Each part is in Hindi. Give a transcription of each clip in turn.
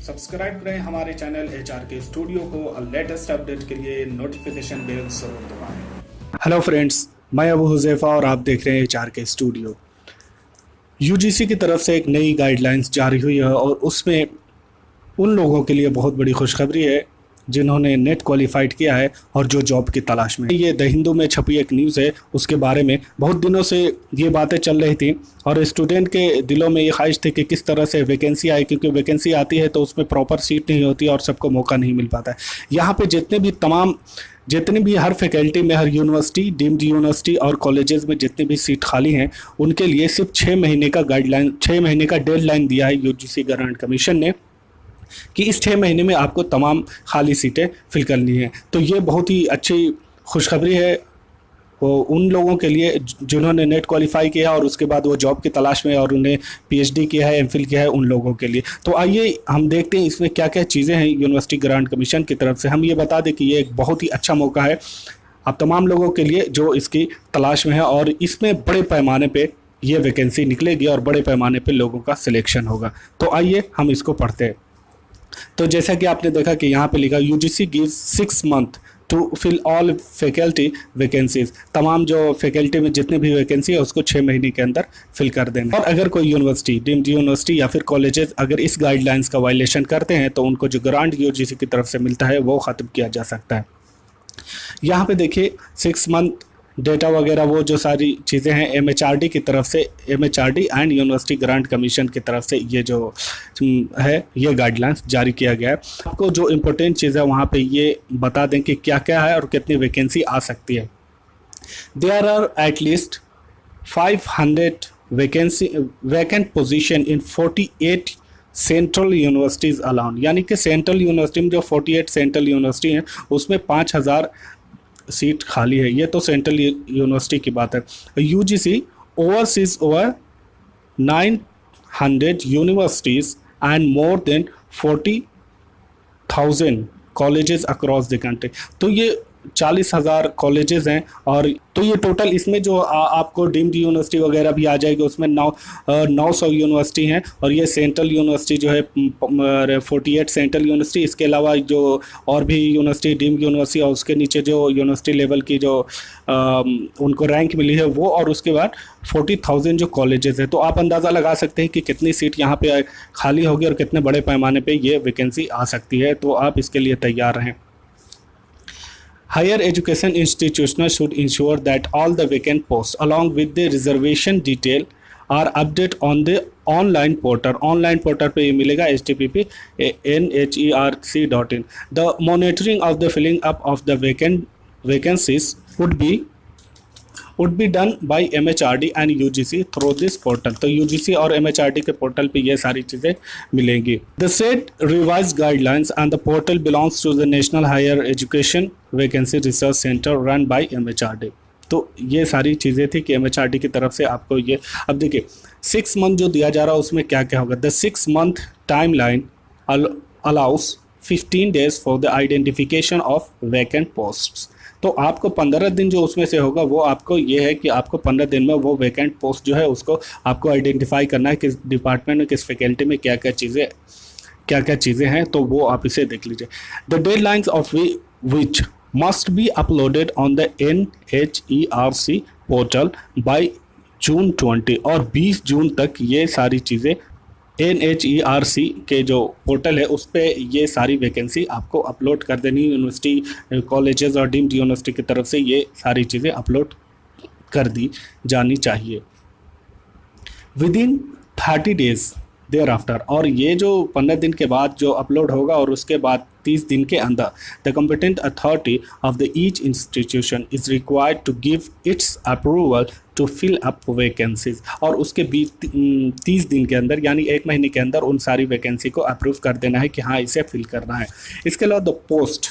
सब्सक्राइब करें हमारे चैनल HRK स्टूडियो को और लेटेस्ट अपडेट के लिए नोटिफिकेशन बेल जरूर दबाएं। हेलो फ्रेंड्स, मैं अबू हुज़ैफ़ा और आप देख रहे हैं HRK स्टूडियो। UGC की तरफ से एक नई गाइडलाइंस जारी हुई है और उसमें उन लोगों के लिए बहुत बड़ी खुशखबरी है जिन्होंने नेट क्वालिफाइड किया है और जो जॉब की तलाश में। ये द हिंदू में छपी एक न्यूज़ है, उसके बारे में बहुत दिनों से ये बातें चल रही थी और स्टूडेंट के दिलों में ये ख्वाहिश थी कि किस तरह से वैकेंसी आए, क्योंकि वैकेंसी आती है तो उसमें प्रॉपर सीट नहीं होती और सबको मौका नहीं मिल पाता है। यहाँ पे जितनी भी हर फैकल्टी में, हर यूनिवर्सिटी, डीम्ड यूनिवर्सिटी और कॉलेजेस में जितनी भी सीट खाली हैं, उनके लिए सिर्फ 6 महीने का डेडलाइन दिया है UGC ग्रांट कमीशन ने कि इस 6 महीने में आपको तमाम खाली सीटें फिल करनी है। तो ये बहुत ही अच्छी खुशखबरी है वो उन लोगों के लिए जिन्होंने नेट क्वालिफाई किया और उसके बाद वो जॉब की तलाश में और उन्हें PhD किया है, MPhil किया है, उन लोगों के लिए। तो आइए हम देखते हैं इसमें क्या क्या चीज़ें हैं यूनिवर्सिटी ग्रांट कमीशन की तरफ से। हम ये बता दें कि ये एक बहुत ही अच्छा मौका है आप तमाम लोगों के लिए जो इसकी तलाश में है और इसमें बड़े पैमाने पर ये वैकेंसी निकलेगी और बड़े पैमाने पर लोगों का सिलेक्शन होगा। तो आइए हम इसको पढ़ते हैं। तो जैसा कि आपने देखा कि यहाँ पे लिखा UGC gives 6 months to fill all faculty vacancies। तमाम जो फैकल्टी में जितने भी वैकेंसी है उसको 6 महीने के अंदर फिल कर देना। और अगर कोई यूनिवर्सिटी, डीम्ड यूनिवर्सिटी या फिर कॉलेजेस अगर इस गाइडलाइंस का वायलेशन करते हैं तो उनको जो ग्रांट UGC की तरफ से मिलता है वो ख़त्म किया जा सकता है। यहाँ पे देखिए 6 मंथ डेटा वगैरह वो जो सारी चीज़ें हैं MHRD की तरफ से, MHRD and university grant commission की तरफ से ये जो है ये गाइडलाइंस जारी किया गया है। आपको जो इम्पोर्टेंट चीज़ है वहाँ पे ये बता दें कि क्या क्या है और कितनी वैकेंसी आ सकती है। There are at least 500 vacant position in 48 central universities allowed. यानी कि सेंट्रल यूनिवर्सिटी में जो 48 सेंट्रल यूनिवर्सिटी हैं उसमें 5000 सीट खाली है। ये तो सेंट्रल यूनिवर्सिटी की बात है। UGC oversees over 900 universities and more than 40,000 colleges across the country। तो ये 40,000 कॉलेजेस हैं और तो ये टोटल इसमें जो आपको डीम्ड यूनिवर्सिटी वगैरह भी आ जाएगी उसमें 900 यूनिवर्सिटी हैं और ये सेंट्रल यूनिवर्सिटी जो है 48 सेंट्रल यूनिवर्सिटी, इसके अलावा जो और भी यूनिवर्सिटी, डीम्ड यूनिवर्सिटी और उसके नीचे जो यूनिवर्सिटी लेवल की जो उनको रैंक मिली है वो, और उसके बाद 40,000 जो कॉलेजेस हैं। तो आप अंदाज़ा लगा सकते हैं कि कितनी सीट यहाँ पे खाली होगी और कितने बड़े पैमाने पर ये वैकेंसी आ सकती है। तो आप इसके लिए तैयार रहें। Higher education institutions should ensure that all the vacant posts along with the reservation detail are updated on the online portal। Online portal पे ये मिलेगा http://nherc.in। The monitoring of the filling up of the vacancies would be done by MHRD and UGC through this portal। तो UGC और MHRD के पोर्टल पे ये सारी चीज़ें मिलेंगी। The said revised guidelines and the portal belongs to the National Higher Education Vacancy Research Center run by MHRD। तो ये सारी चीज़ें थी कि MHRD की तरफ से आपको ये, अब देखिए 6 मंथ जो दिया जा रहा है उसमें क्या क्या होगा। The 6 month timeline allows 15 days for the identification of vacant posts। तो आपको 15 दिन जो उसमें से होगा वो आपको ये है कि आपको 15 दिन में वो वैकेंट पोस्ट जो है उसको आपको आइडेंटिफाई करना है किस डिपार्टमेंट में, किस फैकल्टी में क्या क्या चीज़ें हैं। तो वो आप इसे देख लीजिए। The deadlines of which must be uploaded on the NHERC portal bye June 20 और 20 जून तक ये सारी चीज़ें NHERC के जो पोर्टल है उस पर ये सारी वैकेंसी आपको अपलोड कर देनी। यूनिवर्सिटी, कॉलेजेस और डीम्ड यूनिवर्सिटी की तरफ से ये सारी चीज़ें अपलोड कर दी जानी चाहिए विदिन 30 डेज देयर आफ्टर। और ये जो 15 दिन के बाद जो अपलोड होगा और उसके बाद 30 दिन के अंदर the competent authority of the each institution is required to give its approval to fill up vacancies. और उसके 30 दिन के अंदर यानी 1 महीने के अंदर उन सारी वैकेंसी को अप्रूव कर देना है कि हाँ इसे फिल करना है। इसके अलावा the post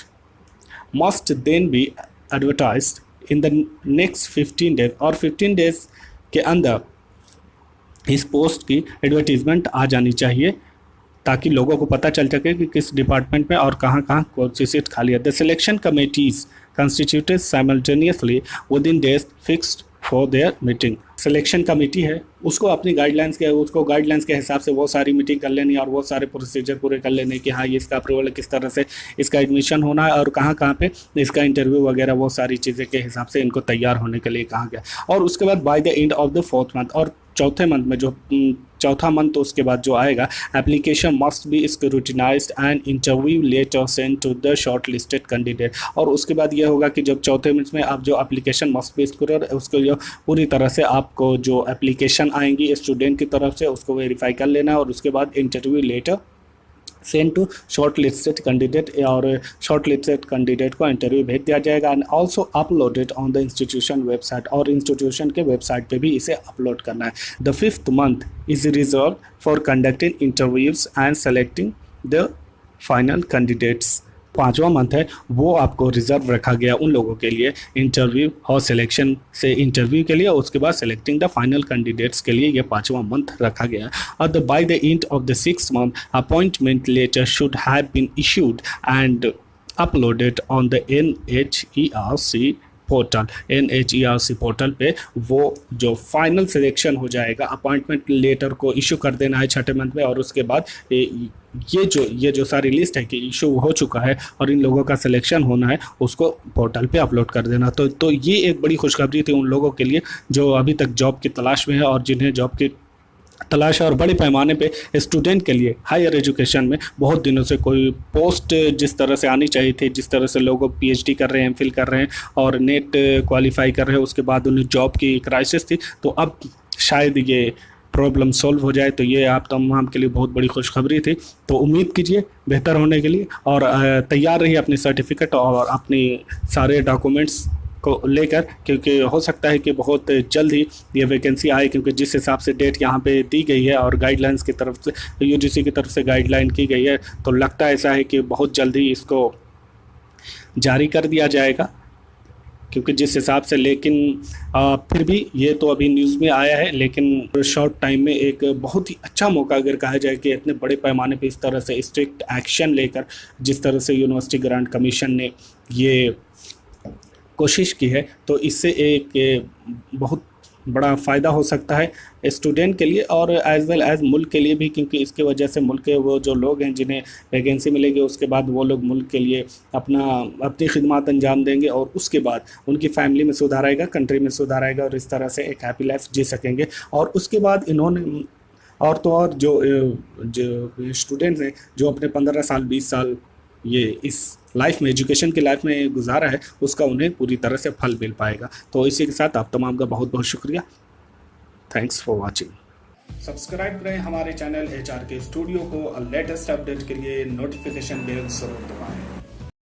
must then be advertised in the next 15 days और 15 डेज के अंदर इस पोस्ट की एडवर्टीजमेंट आ जानी चाहिए ताकि लोगों को पता चल सके कि किस डिपार्टमेंट में और कहाँ कौन सी सीट खाली है। The selection committees constituted simultaneously within days fixed for their meeting. Selection committee है उसको अपनी गाइडलाइंस के हिसाब से वो सारी मीटिंग कर लेनी और वो सारे प्रोसीजर पूरे कर लेने कि हाँ ये इसका अप्रूवल किस तरह से इसका एडमिशन होना है और कहाँ कहाँ पे इसका इंटरव्यू वगैरह, वो सारी चीज़ें के हिसाब से इनको तैयार होने के लिए कहा गया। और उसके बाद bye the end of the 4th month, और चौथे मंथ में जो चौथा मंथ तो उसके बाद जो आएगा, application must be scrutinized and interview letter send to the shortlisted candidate. और उसके बाद ये होगा कि जब चौथे मंथ में आप जो एप्लीकेशन मस्ट बी उसको जो पूरी तरह से आपको जो एप्लीकेशन आएंगी स्टूडेंट की तरफ से उसको वेरीफाई कर लेना है और उसके बाद interview letter send to shortlisted candidate, और शॉर्ट लिस्टेड कैंडिडेट को इंटरव्यू भेज दिया जाएगा and also uploaded on the institution website, और इंस्टीट्यूशन के वेबसाइट पे भी इसे अपलोड करना है। The 5th month is reserved for conducting interviews and selecting the final candidates. 5वां मंथ है वो आपको रिजर्व रखा गया उन लोगों के लिए इंटरव्यू और सिलेक्शन से इंटरव्यू के लिए, और उसके बाद सेलेक्टिंग द फाइनल कैंडिडेट्स के लिए ये 5वां मंथ रखा गया। और the by the end of the 6th month appointment letter should have been issued and uploaded on the NHERC portal. NHERC portal पे वो जो फाइनल सिलेक्शन हो जाएगा, अपॉइंटमेंट लेटर को इशू कर देना है 6ठे मंथ में, और उसके बाद ये जो सारी लिस्ट है कि इशू हो चुका है और इन लोगों का सिलेक्शन होना है उसको पोर्टल पे अपलोड कर देना। तो ये एक बड़ी खुशखबरी थी उन लोगों के लिए जो अभी तक जॉब की तलाश में है और जिन्हें जॉब की तलाश है, और बड़े पैमाने पे स्टूडेंट के लिए हायर एजुकेशन में बहुत दिनों से कोई पोस्ट जिस तरह से आनी चाहिए थी, जिस तरह से लोग PhD कर रहे हैं, MPhil कर रहे हैं और नेट क्वालिफाई कर रहे हैं, उसके बाद उन्हें जॉब की क्राइसिस थी, तो अब शायद ये प्रॉब्लम सॉल्व हो जाए। तो ये आप तमाम के लिए बहुत बड़ी खुशखबरी थी। तो उम्मीद कीजिए बेहतर होने के लिए, और तैयार रहिए अपनी सर्टिफिकेट और अपनी सारे डॉक्यूमेंट्स को लेकर, क्योंकि हो सकता है कि बहुत जल्द ही ये वैकेंसी आए, क्योंकि जिस हिसाब से डेट यहाँ पे दी गई है और गाइडलाइंस की तरफ से UGC की तरफ से गाइडलाइन की गई है, तो लगता है ऐसा है कि बहुत जल्द ही इसको जारी कर दिया जाएगा, क्योंकि जिस हिसाब से, लेकिन फिर भी ये तो अभी न्यूज़ में आया है, लेकिन शॉर्ट टाइम में एक बहुत ही अच्छा मौका अगर कहा जाए कि इतने बड़े पैमाने पे इस तरह से स्ट्रिक्ट एक्शन लेकर जिस तरह से यूनिवर्सिटी ग्रांट कमीशन ने ये कोशिश की है, तो इससे एक बहुत बड़ा फ़ायदा हो सकता है स्टूडेंट के लिए और एज़ वेल एज़ मुल्क के लिए भी, क्योंकि इसके वजह से मुल्क के वो जो लोग हैं जिन्हें वैकेंसी मिलेगी उसके बाद वो लोग मुल्क के लिए अपनी खिदमत अंजाम देंगे और उसके बाद उनकी फैमिली में सुधार आएगा, कंट्री में सुधार आएगा और इस तरह से एक हैप्पी लाइफ जी सकेंगे। और उसके बाद इन्होंने और तो और जो स्टूडेंट्स हैं जो अपने 15 साल 20 साल ये इस लाइफ में, एजुकेशन की लाइफ में गुजारा है, उसका उन्हें पूरी तरह से फल मिल पाएगा। तो इसी के साथ आप तमाम का बहुत बहुत शुक्रिया। Thanks for watching. सब्सक्राइब करें हमारे चैनल HRK स्टूडियो को, लेटेस्ट अपडेट के लिए नोटिफिकेशन बेल जरूर दबाएं।